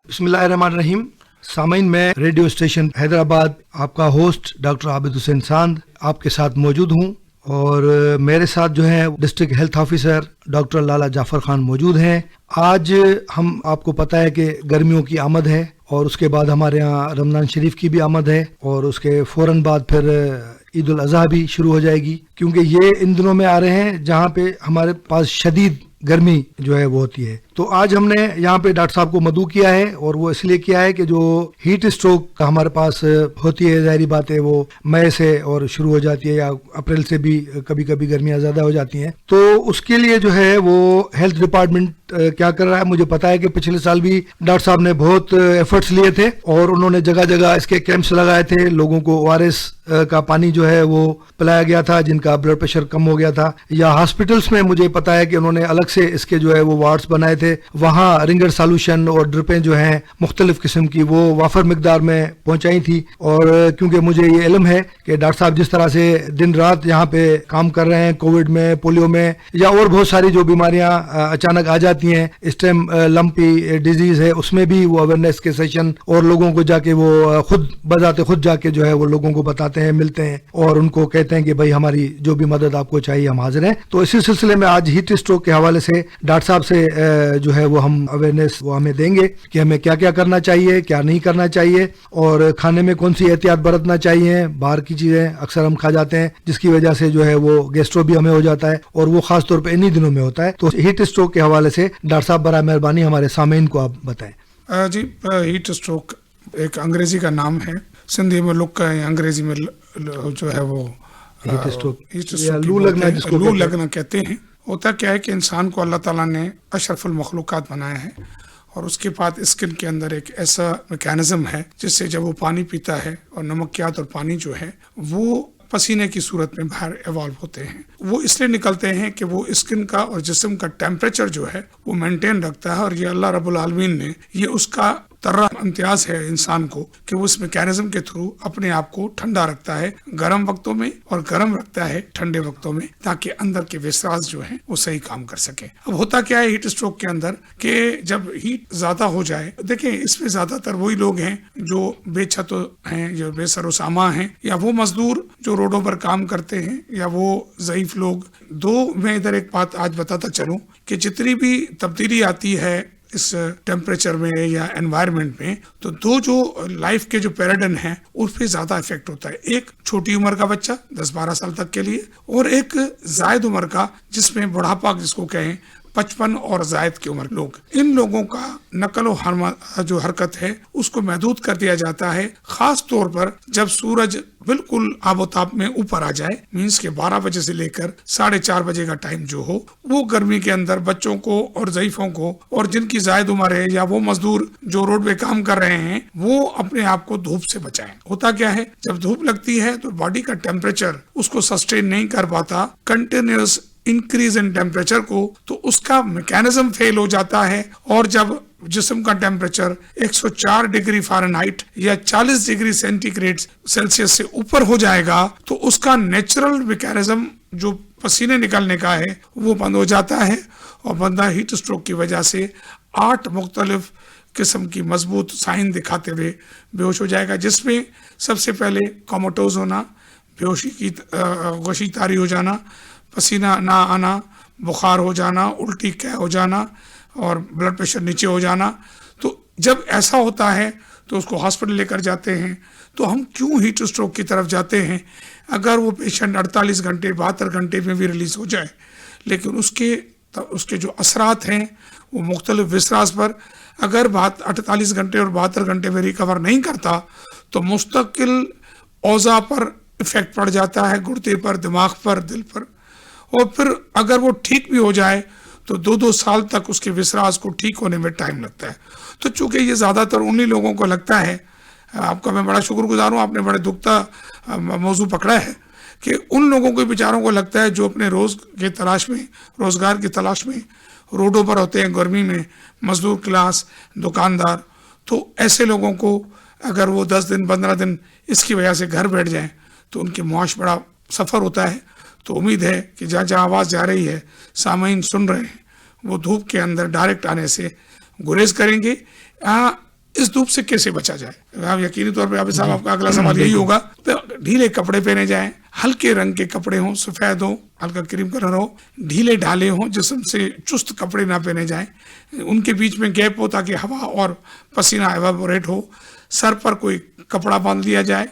بسم اللہ الرحمن الرحیم. سامعین، میں ریڈیو اسٹیشن حیدرآباد آپ کا ہوسٹ ڈاکٹر عابد حسین ساندھ آپ کے ساتھ موجود ہوں، اور میرے ساتھ جو ہے ڈسٹرکٹ ہیلتھ آفیسر ڈاکٹر لالا جعفر خان موجود ہیں. آج ہم آپ کو پتہ ہے کہ گرمیوں کی آمد ہے، اور اس کے بعد ہمارے یہاں رمضان شریف کی بھی آمد ہے، اور اس کے فوراً بعد پھر عید الاضحیٰ بھی شروع ہو جائے گی، کیونکہ یہ ان دنوں میں آ رہے ہیں جہاں پہ ہمارے پاس شدید گرمی جو ہے وہ ہوتی ہے. تو آج ہم نے یہاں پہ ڈاکٹر صاحب کو مدعو کیا ہے، اور وہ اس لیے کیا ہے کہ جو ہیٹ اسٹروک ہمارے پاس ہوتی ہے، ظاہری بات ہے وہ مئی سے اور شروع ہو جاتی ہے، یا اپریل سے بھی کبھی کبھی گرمیاں زیادہ ہو جاتی ہیں. تو اس کے لیے جو ہے وہ ہیلتھ ڈپارٹمنٹ کیا کر رہا ہے. مجھے پتا ہے کہ پچھلے سال بھی ڈاکٹر صاحب نے بہت ایفرٹس لیے تھے، اور انہوں نے جگہ جگہ اس کے کیمپس لگائے تھے. لوگوں کو ORS کا پانی جو ہے وہ پلایا گیا تھا جن کا بلڈ پریشر کم ہو گیا تھا. یا ہاسپٹلس میں مجھے پتا ہے کہ انہوں نے الگ سے اس کے جو ہے وہ وارڈز بنائے تھے، وہاں رنگر سالوشن اور ڈرپیں جو ہیں مختلف قسم کی وہ وافر مقدار میں پہنچائی تھی. اور کیونکہ مجھے یہ علم ہے کہ ڈاکٹر صاحب جس طرح سے دن رات یہاں پہ کام کر رہے ہیں، کووڈ میں، پولیو میں، یا اور بہت ساری جو بیماریاں اچانک آ جاتی ہیں، اس ٹائم لمپی ڈیزیز ہے، اس میں بھی وہ اویئرنیس کے سیشن اور لوگوں کو جا کے وہ خود بذات خود جا کے جو ہے وہ لوگوں کو بتاتے ہیں، ملتے ہیں، اور ان کو کہتے ہیں کہ بھائی ہماری جو بھی مدد آپ کو چاہیے ہم حاضر ہیں. تو اسی سلسلے میں آج ہیٹ اسٹروک کے حوالے سے ڈاکٹر صاحب سے جو ہے وہ ہم اویئرنیس وہ ہمیں دیں گے کہ ہمیں کیا کیا کرنا چاہیے، کیا نہیں کرنا چاہیے، اور کھانے میں کون سی احتیاط برتنا چاہیے. باہر کی چیزیں اکثر ہم کھا جاتے ہیں جس کی وجہ سے جو ہے وہ گیسٹرو بھی ہمیں ہو جاتا ہے، اور وہ خاص طور پہ انہی دنوں میں ہوتا ہے. تو ہیٹ اسٹروک کے حوالے سے ڈاکٹر صاحب براہ مہربانی ہمارے سامعین کو آپ بتائیں. جی، ہیٹ اسٹروک ایک انگریزی کا نام ہے، سندھی میں لک ہے، انگریزی میں جو ہے وہ ہیٹ اسٹروک یا لو لگنا کہتے ہیں. ہوتا کیا ہے کہ انسان کو اللہ تعالیٰ نے اشرف المخلوقات بنایا ہے، اور اس کے بعد اسکن کے اندر ایک ایسا میکینزم ہے جس سے جب وہ پانی پیتا ہے، اور نمکیات اور پانی جو ہے وہ پسینے کی صورت میں باہر ایوالو ہوتے ہیں. وہ اس لیے نکلتے ہیں کہ وہ اسکن کا اور جسم کا ٹیمپریچر جو ہے وہ مینٹین رکھتا ہے، اور یہ اللہ رب العالمین نے یہ اس کا طرح امتیاز ہے انسان کو کہ وہ اس میکینزم کے تھرو اپنے آپ کو ٹھنڈا رکھتا ہے گرم وقتوں میں، اور گرم رکھتا ہے ٹھنڈے وقتوں میں، تاکہ اندر کے وسراس جو ہیں وہ صحیح کام کر سکیں. اب ہوتا کیا ہے ہیٹ اسٹروک کے اندر کہ جب ہیٹ زیادہ ہو جائے، دیکھیں اس میں زیادہ تر وہی لوگ ہیں جو بے چھت ہیں، جو بے سر و سامان ہیں، یا وہ مزدور جو روڈوں پر کام کرتے ہیں، یا وہ ضعیف لوگ. میں ادھر ایک بات آج بتاتا چلوں کہ جتنی بھی تبدیلی آتی ہے اس ٹیمپریچر میں یا انوائرمنٹ میں، تو دو جو لائف کے جو پیراڈن ہیں اس پہ زیادہ افیکٹ ہوتا ہے. ایک چھوٹی عمر کا بچہ 10-12 سال تک کے لیے، اور ایک زائد عمر کا جس میں بڑھاپا جس کو کہیں 55 اور زائد کی عمر لوگ. ان لوگوں کا نقل و جو حرکت ہے اس کو محدود کر دیا جاتا ہے، خاص طور پر جب سورج بالکل آب و تاب میں اوپر آ جائے، مینس کے 12 بجے سے لے کر 4:30 بجے کا ٹائم جو ہو، وہ گرمی کے اندر بچوں کو اور ضعیفوں کو اور جن کی زائد عمر ہے، یا وہ مزدور جو روڈ پہ کام کر رہے ہیں، وہ اپنے آپ کو دھوپ سے بچائیں. ہوتا کیا ہے جب دھوپ لگتی ہے تو باڈی کا ٹیمپریچر اس کو سسٹین نہیں کر پاتا کنٹینیوس انکریز ان ٹیمپریچر کو، تو اس کا میکینزم فیل ہو جاتا ہے. اور جب جسم کا ٹیمپریچر 104 ڈگری فارنہائٹ یا 40 ڈگری سینٹی گریڈ سیلسیس سے اوپر ہو جائے گا، تو اس کا نیچرل میکینزم جو پسینے نکلنے کا ہے وہ بند ہو جاتا ہے، اور بندہ ہیٹ اسٹروک کی وجہ سے 8 مختلف قسم کی مضبوط سائن دکھاتے ہوئے بے ہوش ہو جائے گا، جس میں سب سے پہلے کوماٹوز ہونا، بے ہوشی کی غشی طاری ہو جانا، پسینہ نہ آنا، بخار ہو جانا، الٹی قے ہو جانا، اور بلڈ پریشر نیچے ہو جانا. تو جب ایسا ہوتا ہے تو اس کو ہاسپٹل لے کر جاتے ہیں. تو ہم کیوں ہیٹ اسٹروک کی طرف جاتے ہیں؟ اگر وہ پیشنٹ 48 گھنٹے 72 گھنٹے میں بھی ریلیز ہو جائے، لیکن اس کے جو اثرات ہیں وہ مختلف وسراس پر، اگر 48 گھنٹے اور 72 گھنٹے میں ریکور نہیں کرتا تو مستقل اوضاع پر افیکٹ پڑ جاتا ہے، گردے پر، دماغ پر، دل پر. اور پھر اگر وہ ٹھیک بھی ہو جائے تو 2 سال تک اس کے وسراس کو ٹھیک ہونے میں ٹائم لگتا ہے. تو چونکہ یہ زیادہ تر انہی لوگوں کو لگتا ہے، آپ کا میں بڑا شکر گزار ہوں، آپ نے بڑے دکھتا موضوع پکڑا ہے، کہ ان لوگوں کو بیچاروں کو لگتا ہے جو اپنے روزگار کی تلاش میں روڈوں پر ہوتے ہیں گرمی میں، مزدور کلاس، دکاندار. تو ایسے لوگوں کو اگر وہ 10 دن 15 دن اس کی وجہ سے گھر بیٹھ جائیں تو ان کے معاش بڑا سفر ہوتا ہے. تو امید ہے کہ جہاں جہاں آواز جا رہی ہے، سامعین سن رہے ہیں، وہ دھوپ کے اندر ڈائریکٹ آنے سے گریز کریں گے. اس دھوپ سے کیسے بچا جائے؟ آپ یقینی طور پہ صاحب آپ کا اگلا سوال یہی ہوگا، تو ڈھیلے کپڑے پہنے جائیں، ہلکے رنگ کے کپڑے ہوں، سفید ہو، ہلکا کریم کلر ہو، ڈھیلے ڈھالے ہوں، جسم سے چست کپڑے نہ پہنے جائیں، ان کے بیچ میں گیپ ہو تاکہ ہوا اور پسینہ ایواپوریٹ ہو، سر پر کوئی کپڑا باندھ لیا جائے،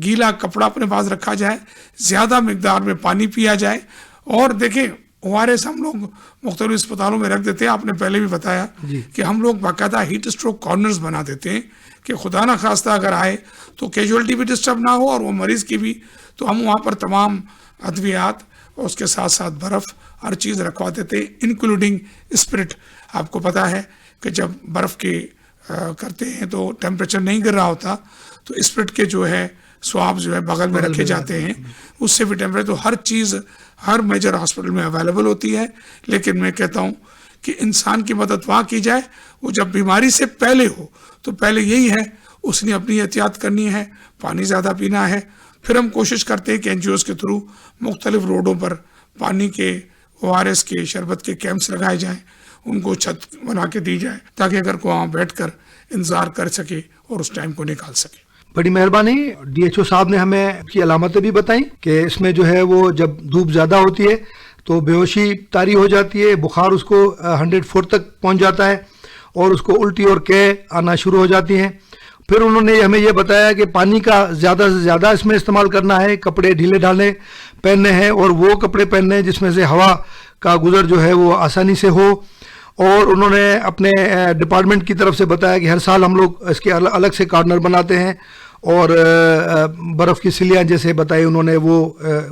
گیلا کپڑا اپنے پاس رکھا جائے، زیادہ مقدار میں پانی پیا جائے، اور دیکھیں ORS ہم لوگ مختلف اسپتالوں میں رکھ دیتے ہیں، آپ نے پہلے بھی بتایا کہ ہم لوگ باقاعدہ ہیٹ اسٹروک کارنرز بنا دیتے ہیں کہ خدا نہ خواستہ اگر آئے تو کیجولٹی بھی ڈسٹرب نہ ہو اور وہ مریض کی بھی، تو ہم وہاں پر تمام ادویات اور اس کے ساتھ ساتھ برف ہر چیز رکھوا دیتے ہیں، انکلوڈنگ اسپرٹ۔ آپ کو پتا ہے کہ جب برف کے کرتے ہیں تو ٹیمپریچر نہیں گر رہا ہوتا، تو اسپرٹ کے جو ہے سواب جو ہے بغل میں رکھے جاتے ہیں، اس سے بھی ٹیمپریچر، تو ہر چیز ہر میجر ہاسپٹل میں اویلیبل ہوتی ہے۔ لیکن میں کہتا ہوں کہ انسان کی مدد وہاں کی جائے وہ جب بیماری سے پہلے ہو، تو پہلے یہی ہے اس نے اپنی احتیاط کرنی ہے، پانی زیادہ پینا ہے۔ پھر ہم کوشش کرتے ہیں کہ NGOs کے تھرو مختلف روڈوں پر پانی کے ORS کے شربت کے کیمپس لگائے جائیں، ان کو چھت بنا کے دی جائے تاکہ اگر کو وہاں بیٹھ کر انتظار کر سکے اور اس ٹائم کو نکال سکے۔ بڑی مہربانی، DHO صاحب نے ہمیں کی علامتیں بھی بتائیں کہ اس میں جو ہے وہ جب دھوپ زیادہ ہوتی ہے تو بے ہوشی طاری ہو جاتی ہے، بخار اس کو 104 تک پہنچ جاتا ہے اور اس کو الٹی اور قے آنا شروع ہو جاتی ہیں۔ پھر انہوں نے ہمیں یہ بتایا کہ پانی کا زیادہ سے زیادہ اس میں استعمال کرنا ہے، کپڑے ڈھیلے ڈھالے پہننے ہیں اور وہ کپڑے پہننے ہیں جس میں سے ہوا کا گزر جو ہے وہ آسانی سے ہو، اور انہوں نے اپنے ڈپارٹمنٹ کی طرف سے بتایا کہ ہر سال ہم لوگ اس کے الگ سے کارنر بناتے ہیں اور برف کی سلیاں جیسے بتائی انہوں نے، وہ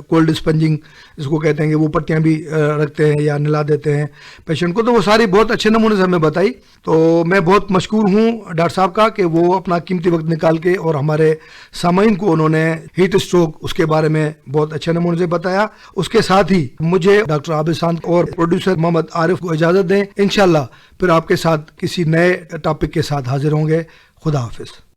کولڈ اسپنجنگ اس کو کہتے ہیں کہ وہ پٹیاں بھی رکھتے ہیں یا نلا دیتے ہیں پیشنٹ کو، تو وہ ساری بہت اچھے نمونے سے ہمیں بتائی۔ تو میں بہت مشکور ہوں ڈاکٹر صاحب کا کہ وہ اپنا قیمتی وقت نکال کے اور ہمارے سامعین کو انہوں نے ہیٹ اسٹروک اس کے بارے میں بہت اچھے نمونے سے بتایا۔ اس کے ساتھ ہی مجھے ڈاکٹر عابد ساندھ اور پروڈیوسر محمد عارف کو اجازت دیں، انشاءاللہ پھر آپ کے ساتھ کسی نئے ٹاپک کے ساتھ حاضر ہوں گے۔ خدا حافظ۔